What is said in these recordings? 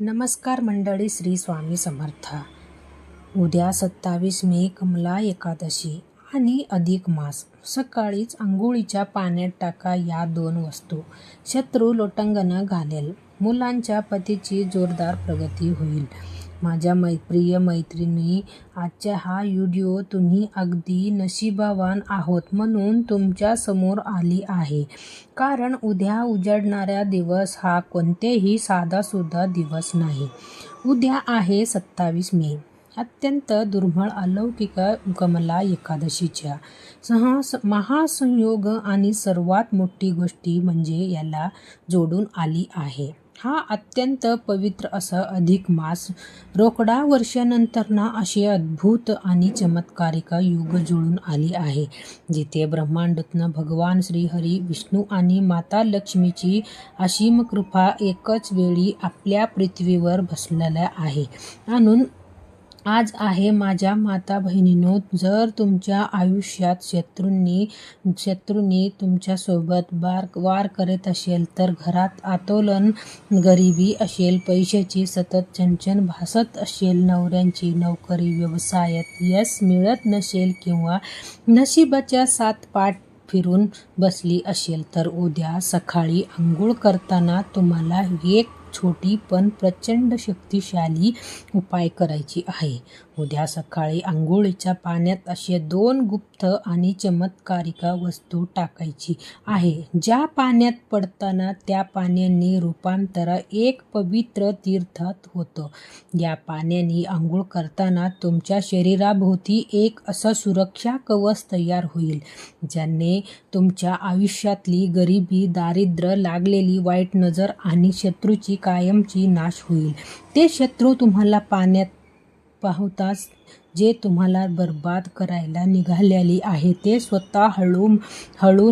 नमस्कार मंडळी, श्री स्वामी समर्थ. उद्या 27 मे कमला एकादशी आणि अधिक मास. सकाळीच आंघोळीच्या पाण्यात टाका या 2 वस्तू. शत्रू लोटांगण घालेल. मुलांच्या पतीची जोरदार प्रगती होईल. माझ्या प्रिय मैत्रिणी, आजचा हा व्हिडिओ तुम्ही अगदी नशिबावान आहोत म्हणून तुमच्या समोर आली आहे. कारण उद्या उजाडणारा दिवस हा कोणतेही साधासुद्धा दिवस नाही. उद्या आहे 27 मे. अत्यंत दुर्मिळ अलौकिक कमला एकादशीच्या महासंयोग आणि सर्वात मोठी गोष्टी म्हणजे याला जोडून आली आहे. हा अत्यंत पवित्र असा अधिक मास. रोकडा वर्षानंतर असे अद्भुत आणि चमत्कारिक युग जुळून आली आहे, जिथे ब्रह्मांडातून भगवान श्रीहरी विष्णू आणि माता लक्ष्मीची असीम कृपा एकच वेळी आपल्या पृथ्वीवर बसलेल्या आहे. म्हणून आज आहे माझ्या माता बहिणींनो, जर तुमच्या आयुष्यात शत्रूंनी तुमच्यासोबत वार करत असेल, तर घरात आंदोलन, गरिबी असेल, पैशाची सतत चणचण भासत असेल, नवऱ्यांची नोकरी व्यवसायात यश मिळत नसेल किंवा नशिबाच्या 7 पाठ फिरून बसली असेल, तर उद्या सकाळी आंघोळ करताना तुम्हाला एक छोटी पण प्रचंड शक्तिशाली उपाय करायची आहे. उद्या सकाळी आंघोळीच्या पाण्यात असे 2 गुप्त आणि चमत्कारिक वस्तू टाकायची आहे. ज्या पाण्यात पडताना त्या पाण्याने रूपांतर एक पवित्र तीर्थात होतं. या पाण्याने आंघोळ करताना तुमच्या शरीराभोवती एक असं सुरक्षा कवच तयार होईल, ज्याने तुमच्या आयुष्यातली गरिबी, दारिद्र्य, लागलेली वाईट नजर आणि शत्रूची कायमची नाश होईल. ते शत्रू तुम्हाला पाण्यात पाहताच जे तुम्हाला बर्बाद करायला निघालेली आहे, ते स्वतः हळूहळू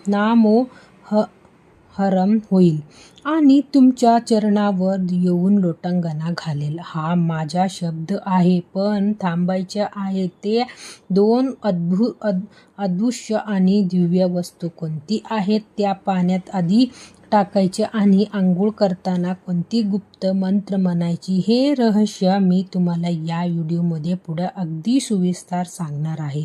नामोहरम होईल आणि तुमच्या चरणावर येऊन लोटांगण घालेल. हा माझा शब्द आहे, पण थांबायचे आहे. ते 2 अदृश्य आणि दिव्य वस्तू कोणती आहेत, त्या पाण्यात आधी टाकायचे आणि आंघोळ करताना कोणती गुप्त मंत्र म्हणायची, हे रहस्य मी तुम्हाला या व्हिडिओमध्ये पुढे अगदी सविस्तर सांगणार आहे.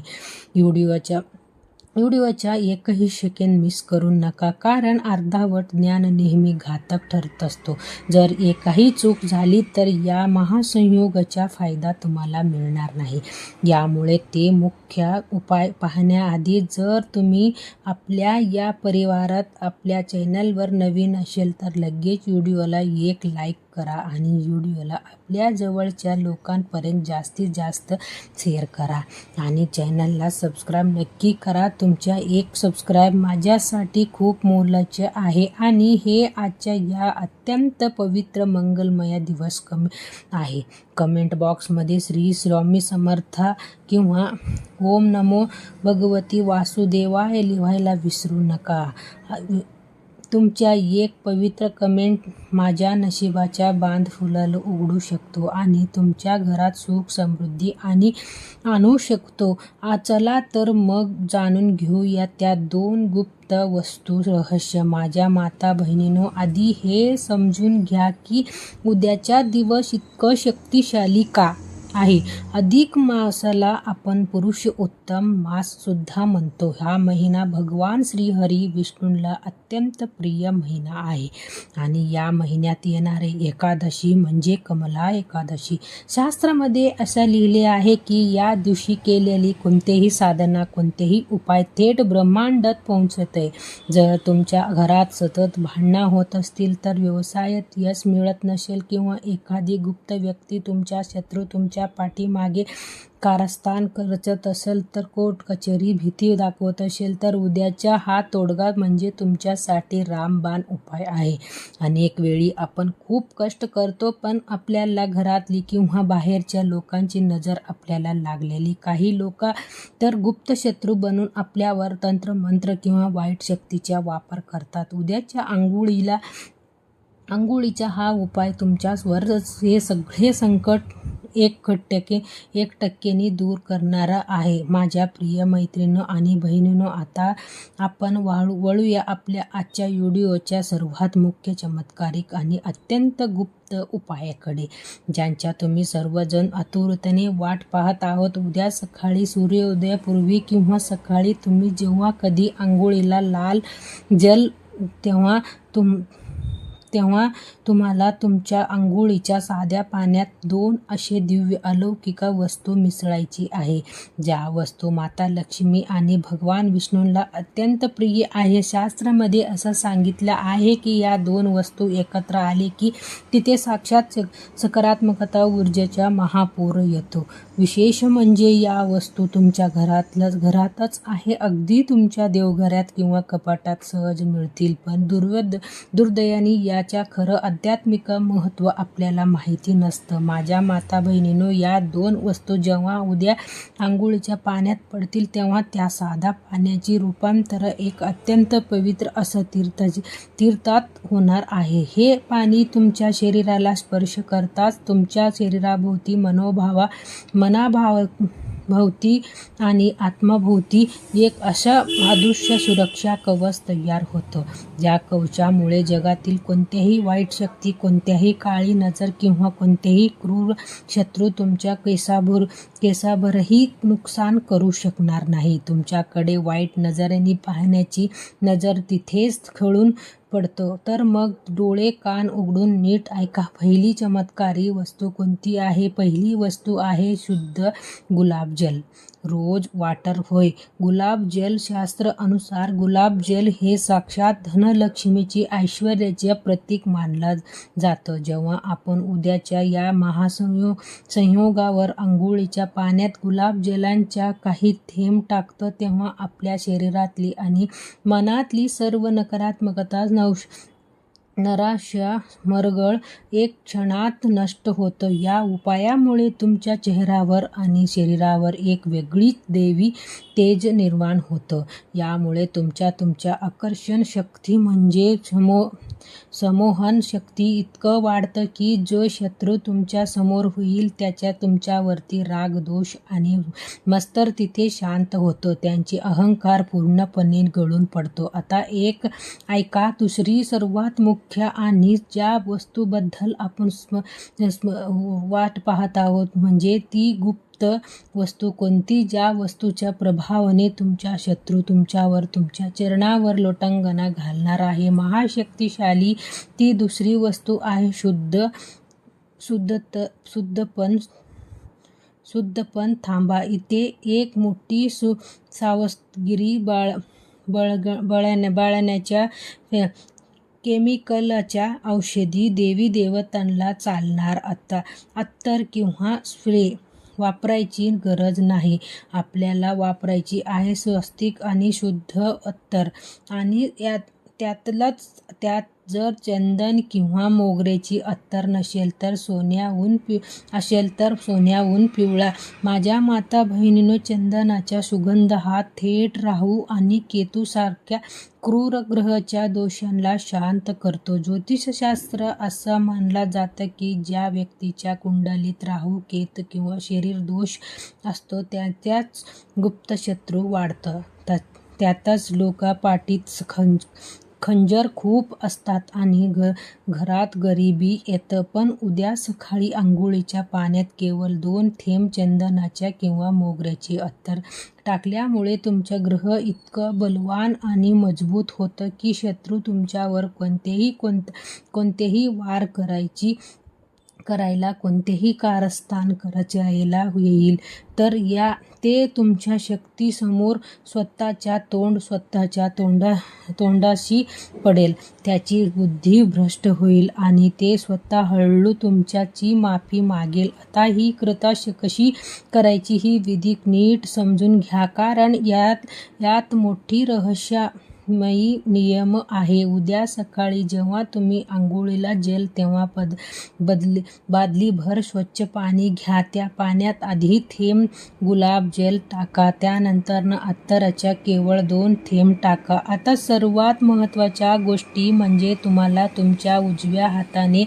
व्हिडिओच्या एकही सेकंद मिस करू नका, कारण अर्धवट ज्ञान नेहमी घातक ठरत असतो. जर एकही चूक झाली तर या महासंयोगाचा फायदा तुम्हाला मिळणार नाही. यामुळे ते मुख्य उपाय पाहण्याआधी जर तुम्ही आपल्या या परिवारात आपल्या चॅनलवर नवीन असेल तर लगेच व्हिडिओला एक लाईक करा आणि व्हिडिओला आपल्या जवळच्या लोकांपर्यंत जास्तीत जास्त शेअर करा आणि चॅनलला सबस्क्राईब नक्की करा. तुमच्या एक सबस्क्राईब माझ्यासाठी खूप मोलाचे आहे आणि हे आजच्या या अत्यंत पवित्र मंगलमय दिवस आहे. कमेंट बॉक्समध्ये श्री स्वामी समर्थ किंवा ओम नमो भगवती वासुदेवाय लिहायला विसरू नका. तुमच्या एक पवित्र कमेंट माझ्या नशिबाच्या बांध फुलाला उघडू शकतो आणि तुमच्या घरात सुख समृद्धी आणू शकतो. चला तर मग जाणून घेऊया त्या 2 गुप्त वस्तू रहस्य. माझ्या माता बहिणींनो, आधी हे समजून घ्या की उद्याचा दिवस इतकं शक्तिशाली का आहे. अधिक मासाला आपण पुरुषोत्तम मास सुद्धा म्हणतो. हा महिना भगवान श्रीहरी विष्णूला अत्यंत प्रिय महिना आहे आणि या महिन्यात येणारे एकादशी म्हणजे कमला एकादशी. शास्त्रामध्ये असं लिहिले आहे की या दिवशी केलेली कोणतेही साधना, कोणतेही उपाय थेट ब्रह्मांडात पोहोचते. जर तुमच्या घरात सतत भांडणं होत असतील, तर व्यवसायात यश मिळत नसेल किंवा एखादी गुप्त व्यक्ती तुमच्या शत्रू तुमच्या पाठीमागे कारस्थान रचत असेल, तर कोर्ट कचेरी भीती दाखवत असेल, तर उद्याचा हा तोडगा म्हणजे तुमच्यासाठी रामबाण उपाय आहे. अनेक वेळी आपण खूप कष्ट करतो, पण आपल्याला घरातली किंवा बाहेरच्या लोकांची नजर आपल्याला लागलेली. काही लोक तर गुप्त शत्रू बनून आपल्यावर तंत्र मंत्र किंवा वाईट शक्तीचा वापर करतात. उद्याच्या आंघोळीचा हा उपाय तुमच्यावर हे सगळे संकट 1% दूर करणारा आहे. माझ्या प्रिय मैत्रिणींनो आणि बहिणींनो, आता आपण वळूया आपल्या आजच्या व्हिडिओच्या सर्वात मुख्य, चमत्कारिक आणि अत्यंत गुप्त उपायाकडे, ज्यांच्या तुम्ही सर्वजण आतुरतेने वाट पाहत आहोत. उद्या सकाळी सूर्योदयापूर्वी किंवा सकाळी तुम्ही जेव्हा कधी आंघोळीला लाल जल तेव्हा तुम्हाला तुमच्या आंघोळीच्या साध्या पाण्यात 2 असे दिव्य अलौकिक वस्तू मिसळायची आहे, ज्या वस्तू माता लक्ष्मी आणि भगवान विष्णूंना अत्यंत प्रिय आहे. शास्त्रामध्ये असं सांगितलं आहे की या 2 वस्तू एकत्र आले की तिथे साक्षात सकारात्मकता ऊर्जेचा महापूर येतो. विशेष म्हणजे या वस्तू तुमच्या घरातच आहे, अगदी तुमच्या देवघरात किंवा कपाटात सहज मिळतील. पण दुर्दैवाने याच्या खरं आध्यात्मिक महत्त्व आपल्याला माहिती नसतं. माझ्या माता बहिणींनो, या 2 वस्तू जेव्हा उद्या आंघोळीच्या पाण्यात पडतील तेव्हा त्या साध्या पाण्याची रूपांतर एक अत्यंत पवित्र असं तीर्थात होणार आहे. हे पाणी तुमच्या शरीराला स्पर्श करताच तुमच्या शरीराभोवती, मनाभोवती आणि आत्माभोवती एक असं अदृश्य सुरक्षा कवच तयार होतं, ज्या कवचामुळे जगातील कोणत्याही वाईट शक्ती, कोणत्याही काळी नजर किंवा कोणतेही क्रूर शत्रू तुमच्या केसाभरही नुकसान करू शकणार नाही. तुमच्याकडे वाईट नजरेने पाहण्याची नजर तिथेच खळून पडतो. तर मग डोळे कान उघडून नीट ऐका. पहिली चमत्कारी वस्तू कोणती आहे? पहिली वस्तू आहे शुद्ध गुलाबजल, रोज वॉटर. होय, गुलाबजल. शास्त्र अनुसार गुलाबजल हे साक्षात धनलक्ष्मीची, ऐश्वर्याचे प्रतीक मानलं जातं. जेव्हा आपण उद्याच्या या महासंयोगावर आंघोळीच्या पाण्यात गुलाबजलांच्या काही थेंब टाकतो तेव्हा आपल्या शरीरातली आणि मनातली सर्व नकारात्मकता, नैराश्य, मरगळ एक क्षणात नष्ट होतं. या उपायामुळे तुमच्या चेहऱ्यावर आणि शरीरावर एक वेगळीच दैवी तेज निर्माण होतं. यामुळे तुमच्या आकर्षण शक्ती म्हणजे संमोहन शक्ती इतकं वाढतं की जो शत्रू तुमच्या समोर होईल त्याच्या तुमच्यावरती राग, दोष आणि मत्सर तिथे शांत होतो. त्यांची अहंकार पूर्णपणे गळून पडतो. आता एक ऐका, दुसरी सर्वात मुख्य आणि ज्या वस्तूबद्दल आपण वाट पाहत आहोत म्हणजे ती गुप्त वस्तू कोणती, ज्या वस्तूच्या प्रभावाने तुमचा शत्रू तुमच्यावर, तुमच्या चरणावर लोटांगण घालणार आहे. महाशक्तिशाली ती दुसरी वस्तू आहे शुद्धपण. थांबा, इथे एक मोठी सावधगिरी बाळगण्याच्या केमिकलच्या औषधी देवी देवतांना चालणार अत्तर किंवा स्प्रे वापरायची गरज नाही. आपल्याला वापरायची आहे स्वस्तिक आणि शुद्ध अत्तर. आणि त्यात जर चंदन किंवा मोगऱ्याची अत्तर नसेल तर सोन्याहून पिवळा. माझ्या माता बहिणींनो, चंदनाचा सुगंध हा थेट राहू आणि केतू सारख्या क्रूर ग्रहाच्या दोषांना शांत करतो. ज्योतिषशास्त्र असं मानलं जातं की ज्या व्यक्तीच्या कुंडलीत राहू, केतू किंवा शरीर दोष असतो त्याच्याच गुप्त शत्रू वाढतात. त्यातच लोकापाठीत खंजर खूप असतात आणि घरात गरिबी येतं. पण उद्या सकाळी आंघोळीच्या पाण्यात केवळ 2 थेंब चंदनाच्या किंवा मोगऱ्याची अत्तर टाकल्यामुळे तुमचं ग्रह इतकं बलवान आणि मजबूत होतं की शत्रू तुमच्यावर कोणतेही वार करायला, कोणतेही कारस्थान करायला येईल तर ते तुमच्या शक्तीसमोर स्वतःच्या तोंडाशी पडेल. त्याची बुद्धी भ्रष्ट होईल आणि ते स्वतः हळूहळू तुमच्याची माफी मागेल. आता ही कृता कशी करायची ही विधी नीट समजून घ्या, कारण यात मोठी रहस्यमयी नियम आहे. उद्या सकाळी जेव्हा तुम्ही आंघोळीला जाल तेव्हा बादलीभर स्वच्छ पाणी घ्या. त्या पाण्यात आधी थेंब गुलाबजल टाका, त्यानंतर अत्तराच्या केवळ 2 थेंब टाका. आता सर्वात महत्त्वाच्या गोष्टी म्हणजे तुम्हाला तुमच्या उजव्या हाताने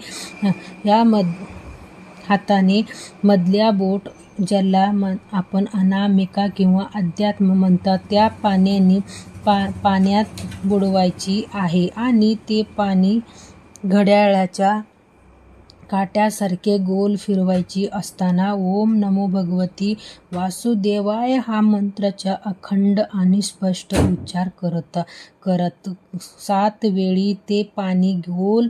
हाताने मधल्या बोट, ज्याला आपण अनामिका किंवा अध्यात्म म्हणतात, त्या पाण्यात बुडवायची आहे आणि ते पाणी घड्याळाच्या काट्यासारखे गोल फिरवायची असताना ओम नमो भगवती वासुदेवाय हा मंत्राचा अखंड आणि स्पष्ट उच्चार करत 7 वेळी ते पाणी गोल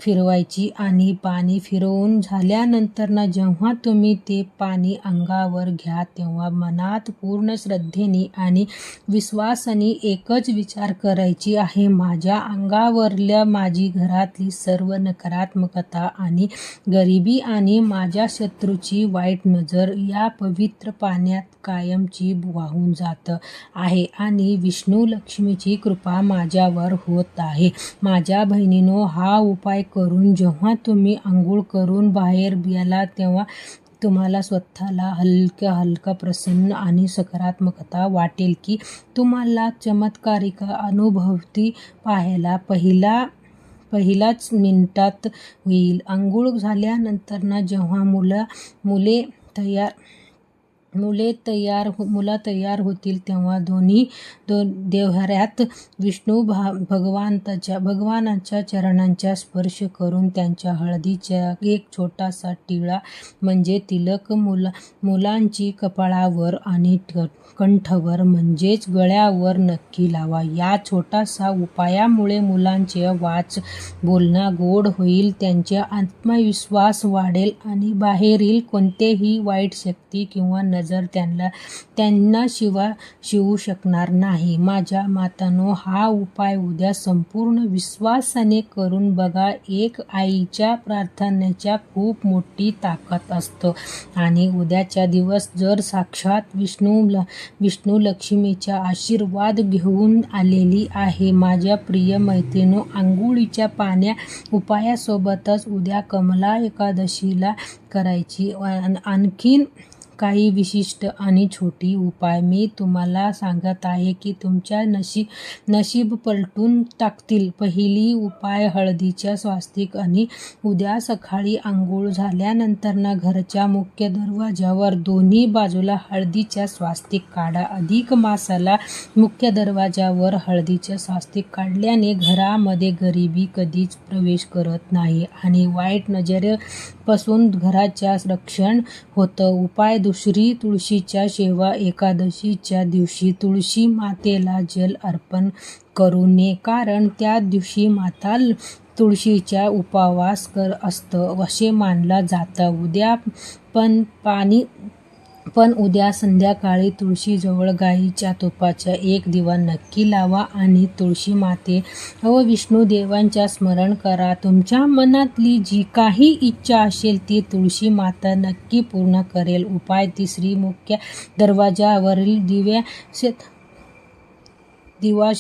फिरवायची. आणि पाणी फिरवून झाल्यानंतर जेव्हा तुम्ही ते पाणी अंगावर घ्या तेव्हा मनात पूर्ण श्रद्धेने आणि विश्वासाने एकच विचार करायची आहे, माझ्या अंगावरल्या, माझी घरातली सर्व नकारात्मकता आणि गरिबी आणि माझ्या शत्रूची वाईट नजर या पवित्र पाण्यात कायमची वाहून जात आहे आणि विष्णू लक्ष्मीची कृपा माझ्यावर होत आहे. माझ्या बहिणींनो, हा उपाय करून जेव्हा तुम्ही आंघोळ करून बाहेर याल तेव्हा तुम्हाला स्वतःला हलका प्रसन्न आणि सकारात्मकता वाटेल की तुम्हाला चमत्कारिक अनुभूती पाहायला पहिल्याच मिनिटात होईल. आंघोळ झाल्यानंतर जेव्हा मुलं तयार होतील तेव्हा दोन्ही देव्हाऱ्यात विष्णू भगवानाच्या चरणांचा स्पर्श करून त्यांच्या हळदीचा एक छोटासा टिळा म्हणजे तिलक मुलांची कपाळावर आणि कंठावर म्हणजेच गळ्यावर नक्की लावा. या छोटासा उपायामुळे मुलांचे वाच बोलणं गोड होईल, त्यांचा आत्मविश्वास वाढेल आणि बाहेरील कोणतीही वाईट शक्ती किंवा नजर त्यांना शिवू शकणार नाही. माझ्या मातांनो, हा उपाय उद्या संपूर्ण विश्वासाने करून बघा. एक आईच्या प्रार्थनेच्या खूप मोठी ताकद असते आणि उद्याचा दिवस जर साक्षात विष्णू लक्ष्मीचा आशीर्वाद घेऊन आलेली आहे. माझ्या प्रिय मैत्रिणींनो, आंघोळीच्या उपायासोबतच उद्या कमला एकादशीला करायची आणखीन काही विशिष्ट आणि छोटी उपाय मी तुम्हाला सांगत आहे की तुमच्या नशीब पलटून टाकतील. पहिली उपाय हळदीच्या स्वास्तिक. आणि उद्या सकाळी आंघोळ झाल्यानंतर घराच्या मुख्य दरवाजावर दोन्ही बाजूला हळदीच्या स्वास्तिक काढा. अधिक मासाला मुख्य दरवाजावर हळदीच्या स्वास्तिक काढल्याने घरामध्ये गरिबी कधीच प्रवेश करत नाही आणि वाईट नजरेपासून घराचे रक्षण होतं. उपाय 2. तुळशीच्या सेवा. एकादशीच्या दिवशी तुळशी मातेला जल अर्पण करू नये, कारण त्या दिवशी माता तुळशीचा उपवास असतं असे मानलं जातं. पण उद्या संध्याकाळी तुळशीजवळ गाईच्या तुपाचा एक दिवा नक्की लावा आणि तुळशी माते व विष्णुदेवांचे स्मरण करा. तुमच्या मनातली जी काही इच्छा असेल ती तुळशी माता नक्की पूर्ण करेल. उपाय 3. मुख्य दरवाजावरील दिवा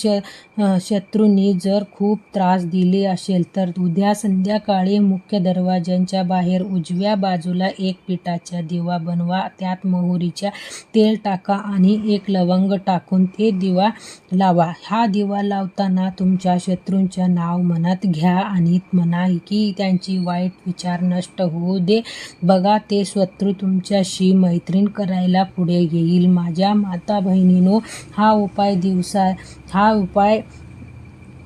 शत्रूंनी जर खूप त्रास दिले असेल तर उद्या संध्याकाळी मुख्य दरवाजाच्या बाहेर उजव्या बाजूला एक पिठाचा दिवा बनवा. त्यात मोहरीचे तेल टाका आणि एक लवंग टाकून ते दिवा लावा. हा दिवा लावताना तुमच्या शत्रूंचे नाव मनात घ्या आणि म्हणा की त्यांची वाईट विचार नष्ट होऊ दे. बघा, ते शत्रू तुमच्याशी मैत्री करायला पुढे येईल. माझ्या माता बहिणींनो, हा उपाय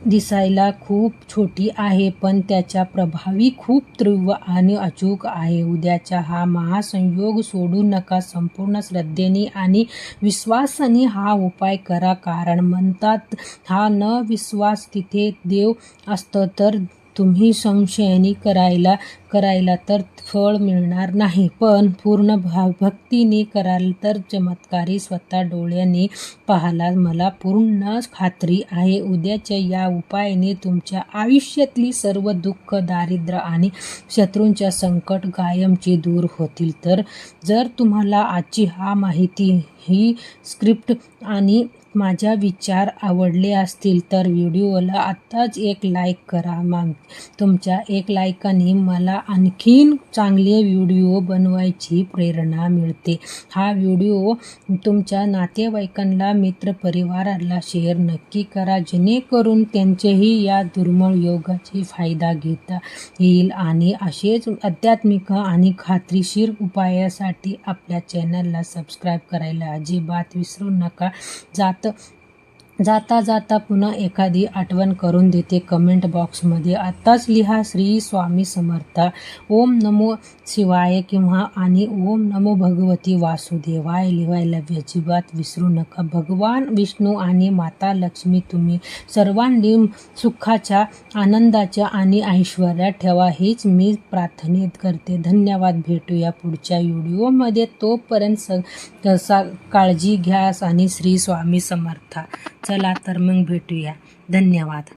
दिसायला खूप छोटी आहे पण त्याचा प्रभावी खूप तीव्र आणि अचूक आहे. उद्याचा हा महासंयोग सोडू नका. संपूर्ण श्रद्धेने आणि विश्वासाने हा उपाय करा, कारण म्हणतात हा न विश्वास तिथे देव असतं तर तुम्ही संशयाने करायला तर फळ मिळणार नाही, पण पूर्ण भक्तीने कराल तर चमत्कारी स्वतः डोळ्याने पाहायला मला पूर्ण खात्री आहे. उद्याच्या या उपायाने तुमच्या आयुष्यातली सर्व दुःख, दारिद्र्य आणि शत्रूंच्या संकट कायमची दूर होतील. तर जर तुम्हाला आजची माहिती ही स्क्रिप्ट आणि माझ्या विचार आवडले असतील तर व्हिडिओला आत्ताच एक लाईक करा. तुमच्या एक लाईकाने मला आणखीन चांगले व्हिडिओ बनवायची प्रेरणा मिळते. हा व्हिडिओ तुमच्या नातेवाईकांना, मित्रपरिवाराला शेअर नक्की करा, जेणेकरून त्यांचेही या दुर्मिळ योगाची फायदा घेता येईल. आणि असेच आध्यात्मिक आणि खात्रीशीर उपायासाठी आपल्या चॅनलला सबस्क्राईब करायला अजिबात विसरू नका. जाता पुन्हा एखादी आठवण करून देते कमेंट बॉक्समध्ये. आत्ताच लिहा श्री स्वामी समर्थ, ओम नमो शिवाय किंवा आणि ओम नमो भगवती वासुदेवाय लिहायला अजिबात विसरू नका. भगवान विष्णू आणि माता लक्ष्मी तुम्ही सर्वांनी सुखाच्या, आनंदाच्या आणि ऐश्वर्यात ठेवा, हीच मी प्रार्थना करते. धन्यवाद. भेटूया पुढच्या व्हिडिओमध्ये. तोपर्यंत काळजी घ्या आणि श्री स्वामी समर्थ. चला तर मग भेटूया. धन्यवाद.